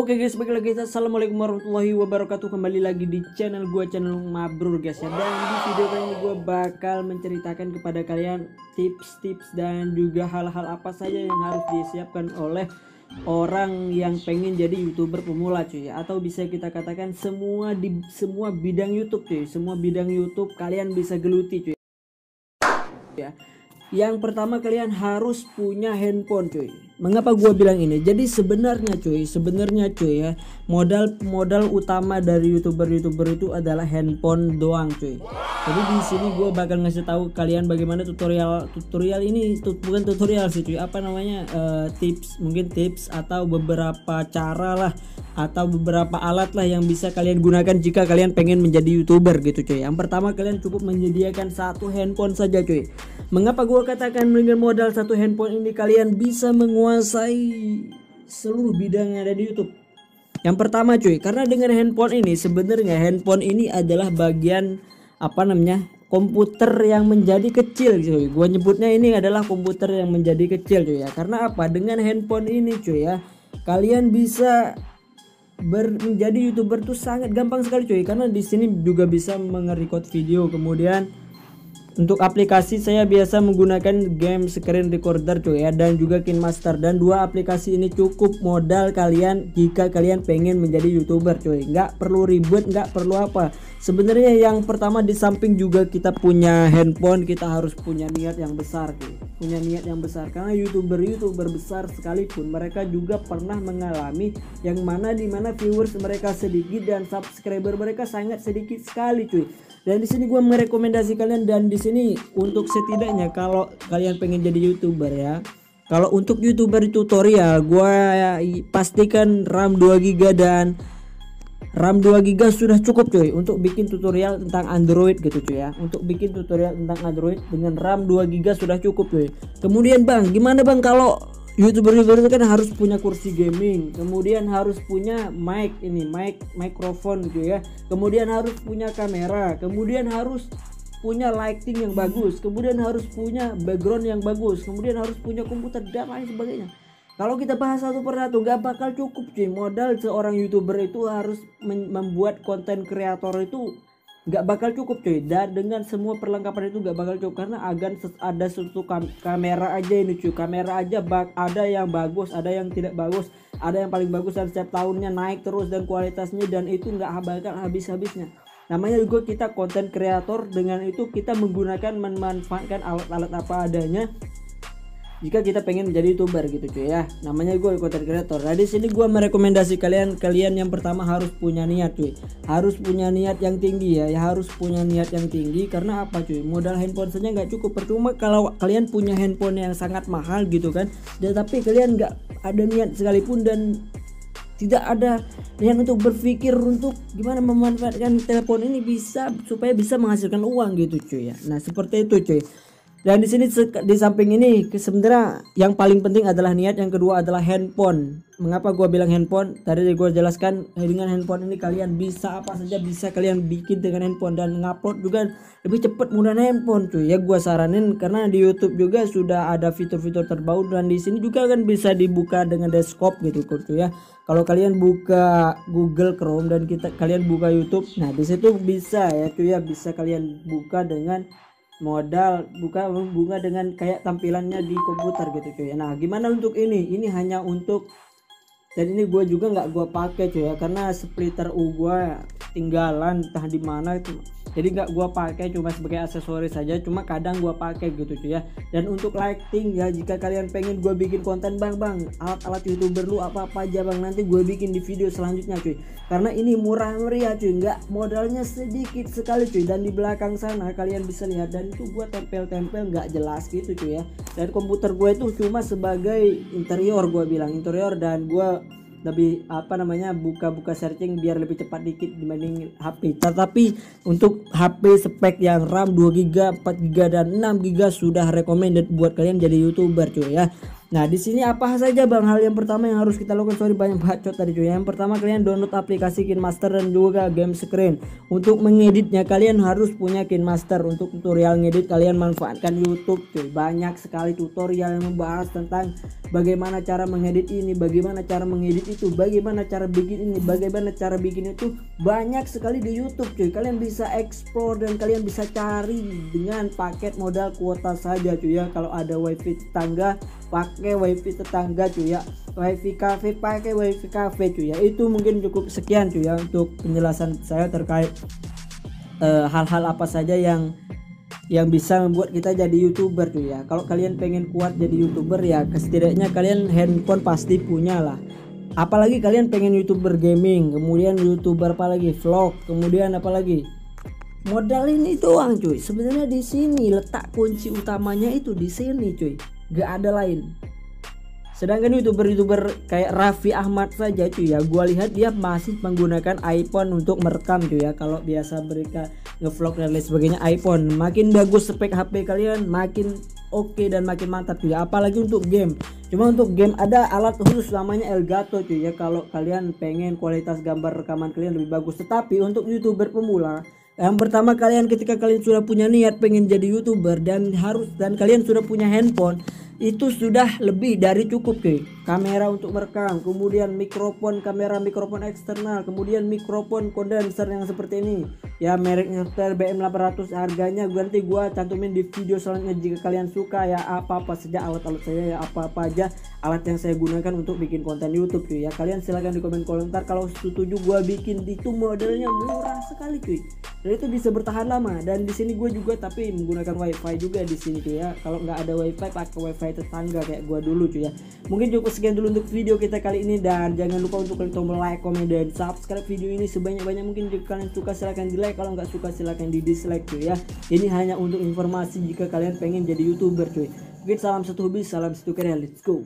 Oke guys, balik lagi. Assalamualaikum warahmatullahi wabarakatuh. Kembali lagi di channel gue, channel Mabrur guys ya. Dan di video kali ini gue bakal menceritakan kepada kalian tips-tips dan juga hal-hal apa saja yang harus disiapkan oleh orang yang pengen jadi YouTuber pemula cuy, atau bisa kita katakan semua bidang YouTube cuy. Semua bidang YouTube kalian bisa geluti cuy ya. Yang pertama, kalian harus punya handphone cuy. Mengapa gua bilang ini? Jadi sebenarnya cuy ya, modal utama dari YouTuber itu adalah handphone doang cuy. Jadi di sini gua bakal ngasih tahu kalian bagaimana tutorial ini bukan tutorial sih cuy, apa namanya, tips atau beberapa cara lah, atau beberapa alat lah yang bisa kalian gunakan jika kalian pengen menjadi YouTuber gitu cuy. Yang pertama, kalian cukup menyediakan satu handphone saja cuy. Mengapa gua katakan dengan modal satu handphone ini kalian bisa menguasai seluruh bidang yang ada di YouTube? Yang pertama cuy, karena dengan handphone ini sebenarnya handphone ini adalah bagian apa namanya, komputer yang menjadi kecil cuy. Gua nyebutnya ini adalah komputer yang menjadi kecil cuy ya. Karena apa? Dengan handphone ini cuy ya, kalian bisa menjadi YouTuber tuh sangat gampang sekali cuy. Karena di sini juga bisa nge-record video. Kemudian untuk aplikasi saya biasa menggunakan game screen recorder cuy ya, dan juga KineMaster, dan dua aplikasi ini cukup modal kalian jika kalian pengen menjadi YouTuber cuy. Nggak perlu ribet, nggak perlu apa. Sebenarnya yang pertama, di samping juga kita punya handphone, kita harus punya niat yang besar cuy. Punya niat yang besar, karena YouTuber besar sekalipun mereka juga pernah mengalami yang mana dimana viewers mereka sedikit dan subscriber mereka sangat sedikit sekali cuy. Dan di sini gue merekomendasi kalian, dan di sini untuk setidaknya kalau kalian pengen jadi YouTuber ya, kalau untuk YouTuber tutorial gue pastikan RAM 2GB dan RAM 2GB sudah cukup cuy untuk bikin tutorial tentang Android gitu cuy ya. Untuk bikin tutorial tentang Android dengan RAM 2GB sudah cukup cuy. Kemudian bang, gimana bang kalau YouTuber itu kan harus punya kursi gaming, kemudian harus punya mikrofon gitu ya, kemudian harus punya kamera, kemudian harus punya lighting yang bagus, kemudian harus punya background yang bagus, kemudian harus punya komputer dan lain sebagainya. Kalau kita bahas satu persatu gak bakal cukup cuy. Modal seorang YouTuber itu harus membuat konten kreator itu gak bakal cukup cuy, dan dengan semua perlengkapan itu gak bakal cukup, karena ada satu kamera aja ini cuy. Kamera aja ada yang bagus, ada yang tidak bagus, ada yang paling bagus, dan setiap tahunnya naik terus dan kualitasnya, dan itu gak bakal habis-habisnya. Namanya juga kita konten kreator, dengan itu kita memanfaatkan alat-alat apa adanya jika kita pengen menjadi YouTuber gitu cuy ya. Namanya gue content creator. Nah di sini gue merekomendasi kalian yang pertama harus punya niat cuy. Harus punya niat yang tinggi ya, harus punya niat yang tinggi. Karena apa cuy? Modal handphone saja nggak cukup. Percuma kalau kalian punya handphone yang sangat mahal gitu kan, tapi kalian nggak ada niat sekalipun, dan tidak ada niat untuk berpikir untuk gimana memanfaatkan telepon ini supaya bisa menghasilkan uang gitu cuy ya. Nah seperti itu cuy. Dan di sini di samping ini sebenarnya yang paling penting adalah niat, yang kedua adalah handphone. Mengapa gua bilang handphone? Tadi gua jelaskan, dengan handphone ini kalian bisa apa saja bisa kalian bikin dengan handphone, dan ngupload juga lebih cepat mudah handphone cuy. Ya gua saranin, karena di YouTube juga sudah ada fitur-fitur terbaru, dan di sini juga kan bisa dibuka dengan desktop gitu cuy ya. Kalau kalian buka Google Chrome dan kalian buka YouTube, nah di situ bisa ya cuy ya, bisa kalian buka dengan modal bunga dengan kayak tampilannya di komputer gitu cuy. Nah gimana untuk ini hanya untuk, dan ini gue juga nggak gue pakai cuy ya, karena splitter U gue tinggalan entah di mana itu, jadi nggak gue pakai, cuma sebagai aksesoris saja, cuma kadang gue pakai gitu cuy ya. Dan untuk lighting ya, jika kalian pengen gue bikin konten bang alat-alat YouTuber lu apa aja bang, nanti gue bikin di video selanjutnya cuy, karena ini murah meriah cuy, nggak modalnya sedikit sekali cuy. Dan di belakang sana kalian bisa lihat, dan itu gue tempel nggak jelas gitu cuy ya. Dan komputer gue itu cuma sebagai interior, gue bilang interior, dan gue lebih apa namanya, buka searching biar lebih cepat dikit dibanding HP. Tetapi untuk HP spek yang RAM 2GB, 4GB dan 6GB sudah recommended buat kalian jadi YouTuber cuy ya. Nah, di sini apa saja Bang hal yang pertama yang harus kita lakukan? Sorry banyak bacot tadi cuy. Yang pertama kalian download aplikasi KineMaster dan juga Game Screen. Untuk mengeditnya kalian harus punya KineMaster. Untuk tutorial ngedit kalian manfaatkan YouTube cuy. Banyak sekali tutorial yang membahas tentang bagaimana cara mengedit ini, bagaimana cara mengedit itu, bagaimana cara bikin ini, bagaimana cara bikin itu. Banyak sekali di YouTube cuy. Kalian bisa explore dan kalian bisa cari dengan paket modal kuota saja cuy ya. Kalau ada wifi tetangga pakai wifi tetangga cuy ya, wifi cafe pakai wifi cafe cuy ya. Itu mungkin cukup sekian cuy ya untuk penjelasan saya terkait hal-hal apa saja yang bisa membuat kita jadi YouTuber cuy ya. Kalau kalian pengen kuat jadi YouTuber ya setidaknya kalian handphone pasti punya lah. Apalagi kalian pengen YouTuber gaming, kemudian YouTuber apalagi vlog, kemudian apalagi modal ini doang cuy. Sebenarnya di sini letak kunci utamanya itu di sini cuy. Gak ada lain. Sedangkan youtuber kayak Raffi Ahmad saja cuy ya, gua lihat dia masih menggunakan iPhone untuk merekam cuy ya. Kalau biasa mereka ngevlog dan lain sebagainya iPhone. Makin bagus spek HP kalian makin oke dan makin mantap cuy ya. Apalagi untuk game. Cuma untuk game ada alat khusus namanya Elgato cuy ya. Kalau kalian pengen kualitas gambar rekaman kalian lebih bagus. Tetapi untuk YouTuber pemula, yang pertama kalian ketika kalian sudah punya niat pengen jadi YouTuber dan kalian sudah punya handphone, itu sudah lebih dari cukup cuy. Kamera untuk merekam, kemudian kamera mikrofon eksternal, kemudian mikrofon kondenser yang seperti ini ya, mereknya BM800. harganya nanti gua cantumin di video selanjutnya jika kalian suka ya. Apa saja alat-alat saya ya, apa aja alat yang saya gunakan untuk bikin konten YouTube cuy ya. Kalian silahkan di komen komentar kalau setuju gua bikin. Itu modelnya murah sekali cuy dan itu bisa bertahan lama. Dan di sini gue juga tapi menggunakan wifi juga di sini cuy ya. Kalau nggak ada wifi pakai wifi tetangga kayak gua dulu cuy ya. Mungkin cukup sekian dulu untuk video kita kali ini, dan jangan lupa untuk klik tombol like, komen, dan subscribe video ini sebanyak-banyak mungkin. Jika kalian suka silahkan di like, kalau nggak suka silahkan di dislike cuy ya. Ini hanya untuk informasi jika kalian pengen jadi YouTuber cuy. Mungkin salam satu hobi, salam satu karya, let's go.